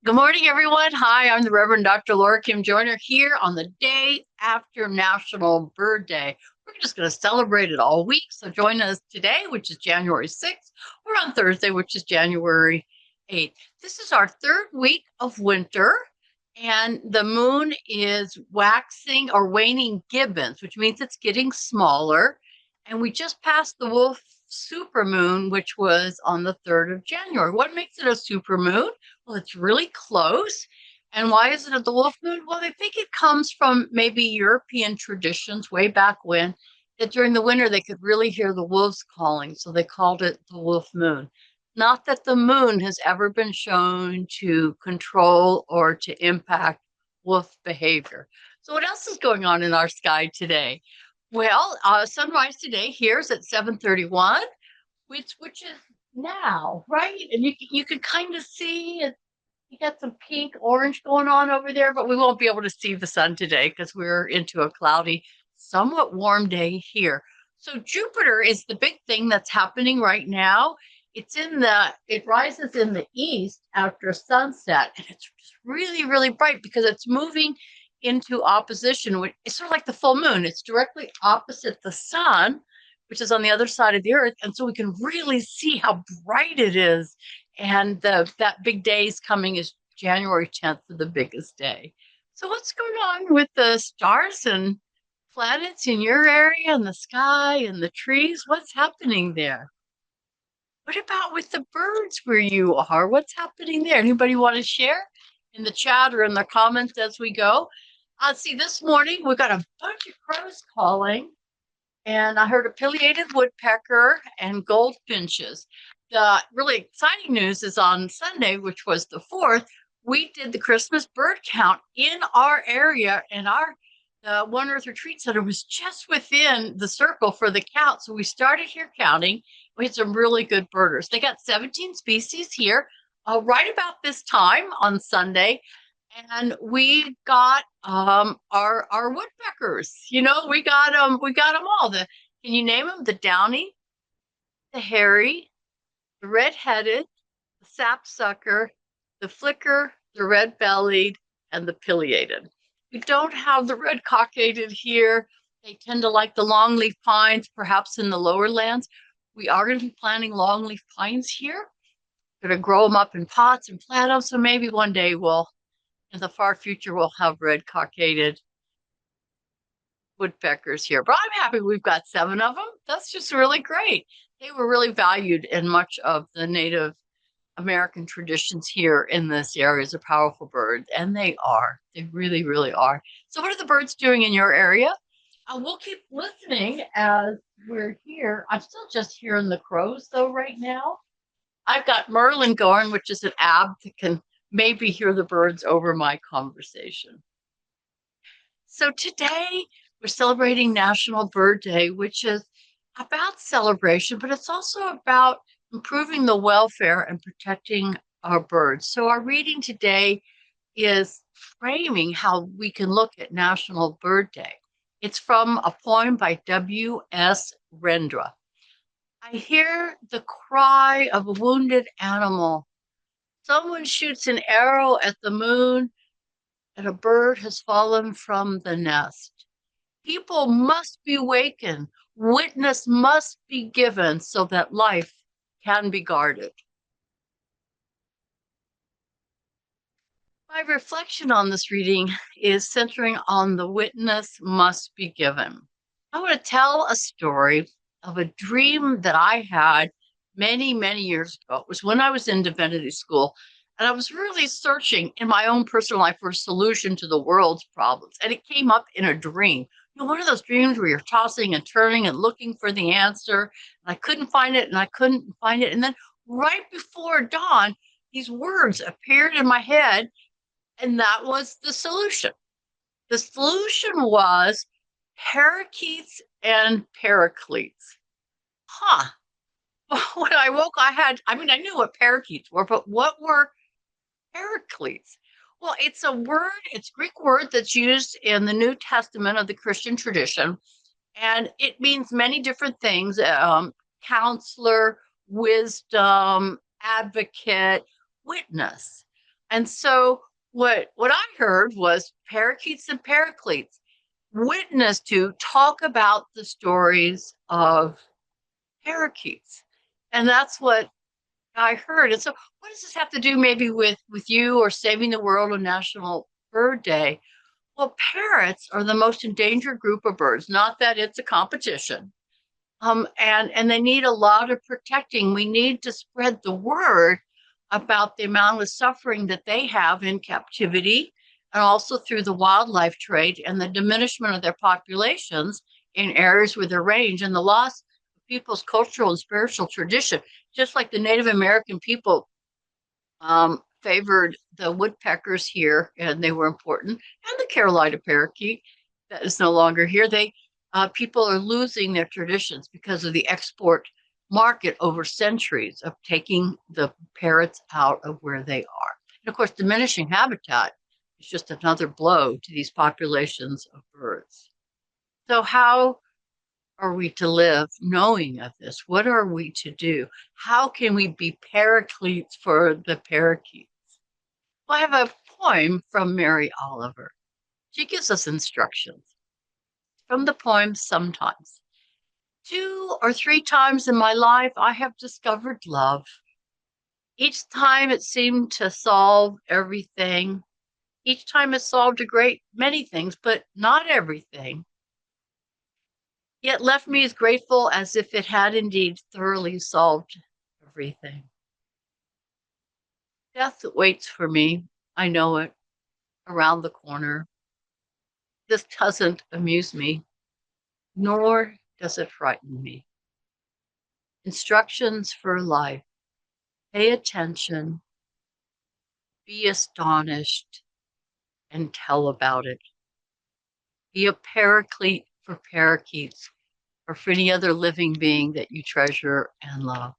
Good morning, everyone. Hi, I'm the Reverend Dr. Laura Kim Joyner here on the day after National Bird Day. We're just going to celebrate it all week. So join us today, which is January 6th, or on Thursday, which is January 8th. This is our third week of winter, and the moon is waxing or waning gibbons, which means it's getting smaller. And we just passed the wolf supermoon, which was on the 3rd of January. What makes it a supermoon? Well, it's really close. And why is it at the wolf moon? Well, they think it comes from maybe European traditions way back when, that during the winter they could really hear the wolves calling. So they called it the wolf moon. Not that the moon has ever been shown to control or to impact wolf behavior. So, what else is going on in our sky today? Well, sunrise today here is at 7:31, which is now, right? And you can kind of see it. You got some pink, orange going on over there, but we won't be able to see the sun today because we're into a cloudy, somewhat warm day here. So Jupiter is the big thing that's happening right now. It rises in the east after sunset, and it's just really, really bright because it's moving into opposition. It's sort of like the full moon. It's directly opposite the sun, which is on the other side of the earth. And so we can really see how bright it is. And that big day is coming is January 10th for the biggest day. So what's going on with the stars and planets in your area and the sky and the trees? What's happening there? What about with the birds where you are? What's happening there? Anybody want to share in the chat or in the comments as we go? See, this morning we got a bunch of crows calling, and I heard a pileated woodpecker and goldfinches. The really exciting news is on Sunday, which was the 4th, we did the Christmas bird count in our area, and our One Earth Retreat Center was just within the circle for the count. So we started here counting. We had some really good birders. They got 17 species here right about this time on Sunday. And we got our woodpeckers. We got them all. Can you name them? The downy, the hairy, the red-headed, the sapsucker, the flicker, the red-bellied, and the pileated. We don't have the red cockaded here. They tend to like the longleaf pines, perhaps in the lower lands. We are going to be planting longleaf pines here. We're going to grow them up in pots and plant them. So maybe one day in the far future, we'll have red cockaded woodpeckers here. But I'm happy we've got 7 of them. That's just really great. They were really valued in much of the Native American traditions here in this area as a powerful bird, and they are. They really, really are. So, what are the birds doing in your area? We'll keep listening as we're here. I'm still just hearing the crows, though, right now. I've got Merlin going, which is an app that can maybe hear the birds over my conversation. So, today we're celebrating National Bird Day, which is about celebration, but it's also about improving the welfare and protecting our birds. So, our reading today is framing how we can look at National Bird Day. It's from a poem by W.S. Rendra. I hear the cry of a wounded animal. Someone shoots an arrow at the moon, and a bird has fallen from the nest. People must be wakened. Witness must be given so that life can be guarded. My reflection on this reading is centering on the witness must be given. I want to tell a story of a dream that I had many, many years ago. It was when I was in divinity school, and I was really searching in my own personal life for a solution to the world's problems. And it came up in a dream. One of those dreams where you're tossing and turning and looking for the answer. And I couldn't find it, and I couldn't find it. And then right before dawn, these words appeared in my head, and that was the solution. The solution was parakeets and paracletes. Huh. When I woke, I knew what parakeets were, but what were paracletes? Well, it's it's a Greek word that's used in the New Testament of the Christian tradition, and it means many different things: counselor, wisdom, advocate, witness. And so what I heard was parakeets and paracletes witness to talk about the stories of parakeets. And that's what I heard. And so what does this have to do maybe with you or saving the world on National Bird Day? Well, parrots are the most endangered group of birds, not that it's a competition. And they need a lot of protecting. We need to spread the word about the amount of suffering that they have in captivity and also through the wildlife trade and the diminishment of their populations in areas with their range and the loss of people's cultural and spiritual tradition. Just like the Native American people favored the woodpeckers here, and they were important, and the Carolina parakeet that is no longer here. They People are losing their traditions because of the export market over centuries of taking the parrots out of where they are. And of course, diminishing habitat is just another blow to these populations of birds. So, how are we to live knowing of this? What are we to do? How can we be paracletes for the parakeet? Well, I have a poem from Mary Oliver. She gives us instructions from the poem Sometimes. 2 or 3 times in my life, I have discovered love. Each time it seemed to solve everything. Each time it solved a great many things, but not everything. Yet left me as grateful as if it had indeed thoroughly solved everything. Death waits for me. I know it, around the corner. This doesn't amuse me, nor does it frighten me. Instructions for life. Pay attention, be astonished, and tell about it. Be a paraclete for parakeets or for any other living being that you treasure and love.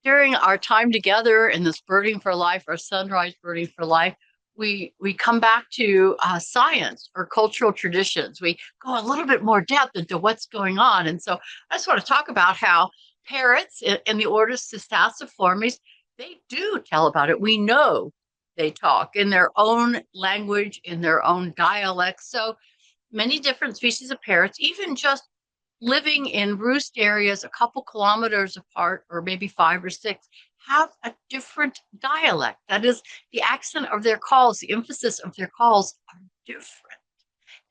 During our time together in this birding for life, our sunrise birding for life, we come back to science or cultural traditions. We go a little bit more depth into what's going on. And so I just want to talk about how parrots in the order Cistaciformes, they do tell about it. We know they talk in their own language, in their own dialect. So many different species of parrots, even just living in roost areas a couple kilometers apart, or maybe 5 or 6, have a different dialect. That is, the accent of their calls, the emphasis of their calls are different.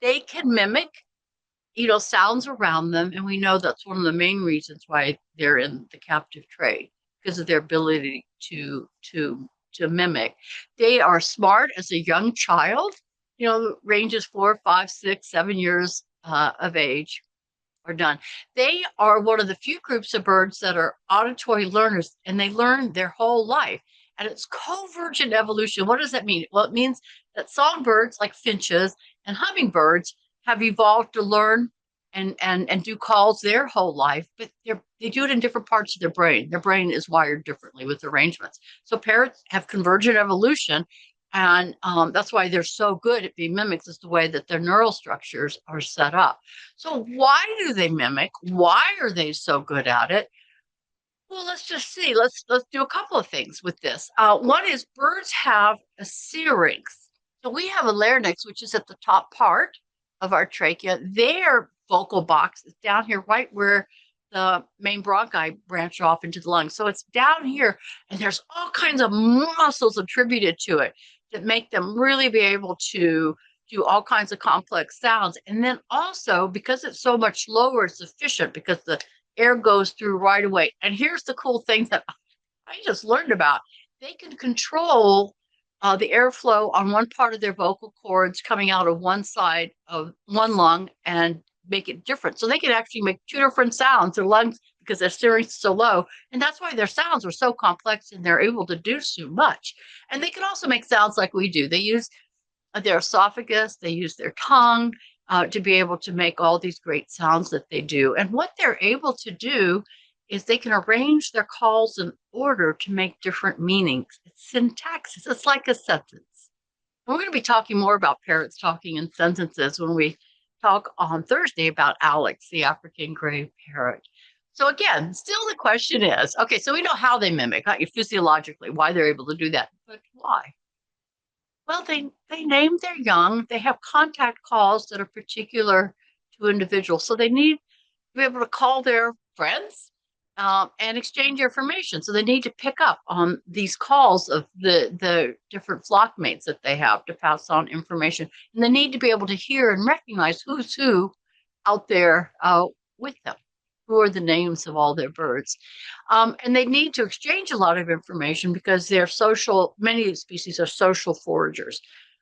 They can mimic, sounds around them, and we know that's one of the main reasons why they're in the captive trade, because of their ability to mimic. They are smart as a young child, ranges 4, 5, 6, 7 years of age are done. They are one of the few groups of birds that are auditory learners, and they learn their whole life. And it's convergent evolution. What does that mean? Well, it means that songbirds like finches and hummingbirds have evolved to learn and do calls their whole life, but they do it in different parts of their brain. Their brain is wired differently with arrangements. So parrots have convergent evolution, and that's why they're so good at being mimics, is the way that their neural structures are set up. So why do they mimic? Why are they so good at it? Well, let's just see. Let's do a couple of things with this. One is birds have a syrinx. So we have a larynx, which is at the top part of our trachea. Their vocal box is down here, right where the main bronchi branch off into the lungs. So it's down here, and there's all kinds of muscles attributed to it that make them really be able to do all kinds of complex sounds. And then also, because it's so much lower, it's efficient because the air goes through right away. And here's the cool thing that I just learned about. They can control the airflow on one part of their vocal cords coming out of one side of one lung and make it different. So they can actually make 2 different sounds. Their lungs, because their syrinx is so low, and that's why their sounds are so complex and they're able to do so much. And they can also make sounds like we do. They use their esophagus, they use their tongue to be able to make all these great sounds that they do. And what they're able to do is they can arrange their calls in order to make different meanings. It's syntaxis. It's like a sentence. We're going to be talking more about parrots talking in sentences when we talk on Thursday about Alex, the African gray parrot. So again, still the question is, okay, so we know how they mimic, not physiologically, why they're able to do that, but why? Well, they name their young. They have contact calls that are particular to individuals, so they need to be able to call their friends and exchange information. So they need to pick up on these calls of the different flock mates that they have to pass on information, and they need to be able to hear and recognize who's who out there with them. Who are the names of all their birds? And they need to exchange a lot of information because they're social, many species are social foragers.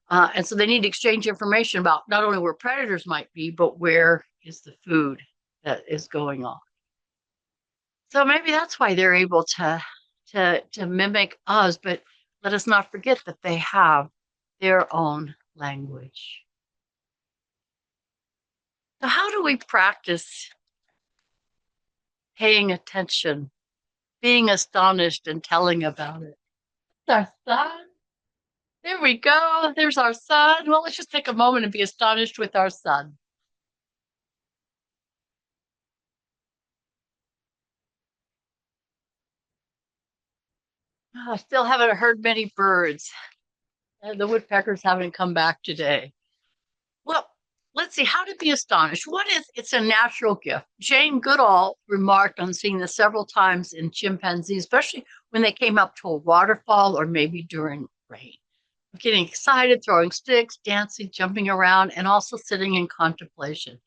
And so they need to exchange information about not only where predators might be, but where is the food that is going on. So maybe that's why they're able to mimic us, but let us not forget that they have their own language. So how do we practice paying attention, being astonished and telling about it? Our son. There we go. There's our son. Well, let's just take a moment and be astonished with our son. Oh, I still haven't heard many birds. The woodpeckers haven't come back today. Well, let's see, how to be astonished. What is it's a natural gift. Jane Goodall remarked on seeing this several times in chimpanzees, especially when they came up to a waterfall or maybe during rain. Getting excited, throwing sticks, dancing, jumping around, and also sitting in contemplation,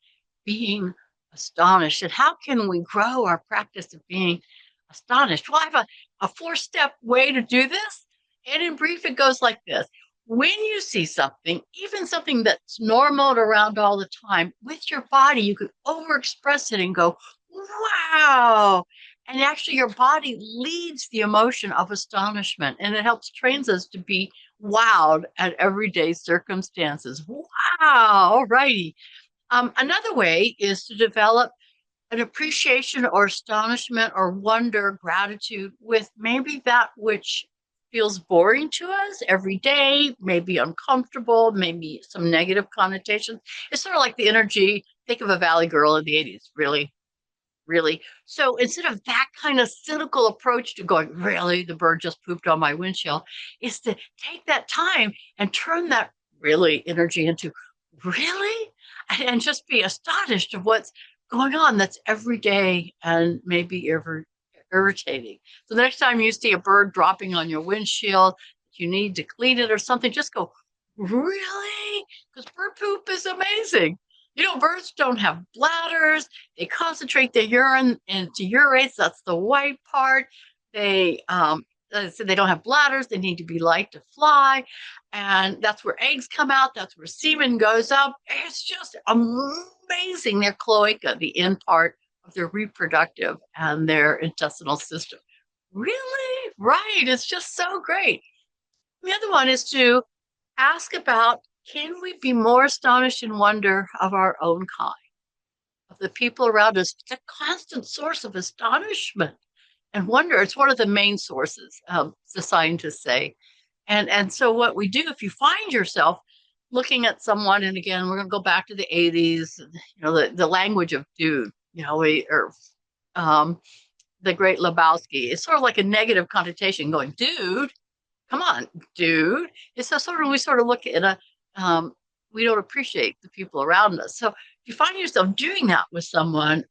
being astonished. And how can we grow our practice of being astonished? Well, I have a four-step way to do this. And in brief, it goes like this. When you see something, even something that's normal around all the time, with your body, you can overexpress it and go, wow. And actually, your body leads the emotion of astonishment, and it helps trains us to be wowed at everyday circumstances. Wow. All righty. Another way is to develop an appreciation or astonishment or wonder, gratitude with maybe that which feels boring to us every day, maybe uncomfortable, maybe some negative connotations. It's sort of like the energy. Think of a Valley Girl in the 80s, really, really. So instead of that kind of cynical approach to going, really, the bird just pooped on my windshield, is to take that time and turn that really energy into really, and just be astonished of what's going on that's every day and maybe irritating. So the next time you see a bird dropping on your windshield, you need to clean it or something, just go, really? Because bird poop is amazing. You know, birds don't have bladders. They concentrate their urine into urates. That's the white part. They, so they don't have bladders. They need to be light to fly. And that's where eggs come out. That's where semen goes up. It's just amazing. Their cloaca, the end part of their reproductive and their intestinal system. Really? Right. It's just so great. The other one is to ask about, can we be more astonished and wonder of our own kind, of the people around us? It's a constant source of astonishment and wonder. It's one of the main sources, the scientists say. And so what we do, if you find yourself looking at someone, and again, we're going to go back to the 80s, you know, the language of dude, you know, um, the great Lebowski. It's sort of like a negative connotation going, dude, come on, dude. It's so sort of, we sort of look at we don't appreciate the people around us. So if you find yourself doing that with someone,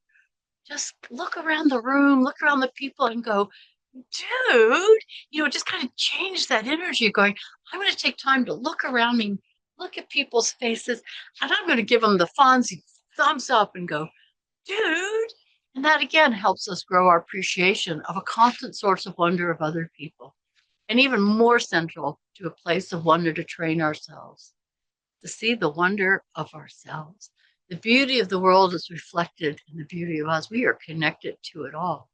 just look around the room, look around the people and go, dude, you know, just kind of change that energy going, I'm going to take time to look around me, look at people's faces, and I'm going to give them the Fonzie thumbs up and go, dude. And that again helps us grow our appreciation of a constant source of wonder of other people. And even more central to a place of wonder to train ourselves, to see the wonder of ourselves. The beauty of the world is reflected in the beauty of us. We are connected to it all.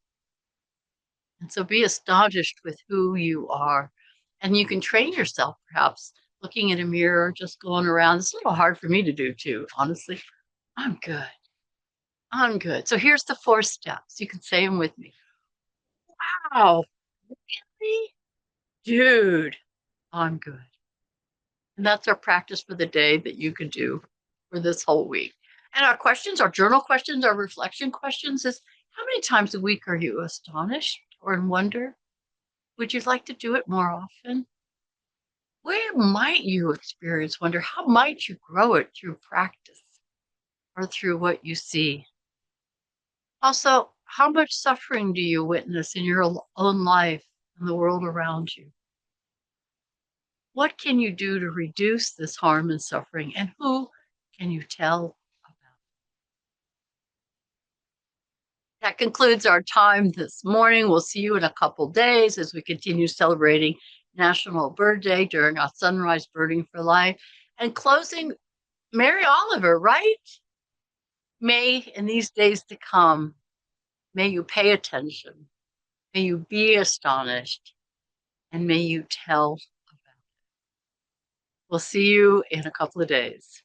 And so be astonished with who you are. And you can train yourself, perhaps, looking in a mirror, just going around. It's a little hard for me to do, too, honestly. I'm good. I'm good. So here's the four steps. You can say them with me. Wow, really? Dude, I'm good. And that's our practice for the day that you can do for this whole week. And our questions, our journal questions, our reflection questions is, How many times a week are you astonished or in wonder? Would you like to do it more often? Where might you experience wonder? How might you grow it through practice or through what you see? Also, how much suffering do you witness in your own life and the world around you? What can you do to reduce this harm and suffering? And who can you tell about? That concludes our time this morning. We'll see you in a couple days as we continue celebrating National Bird Day during our Sunrise Birding for Life. And closing, Mary Oliver, right? May, in these days to come, may you pay attention, may you be astonished, and may you tell about it. We'll see you in a couple of days.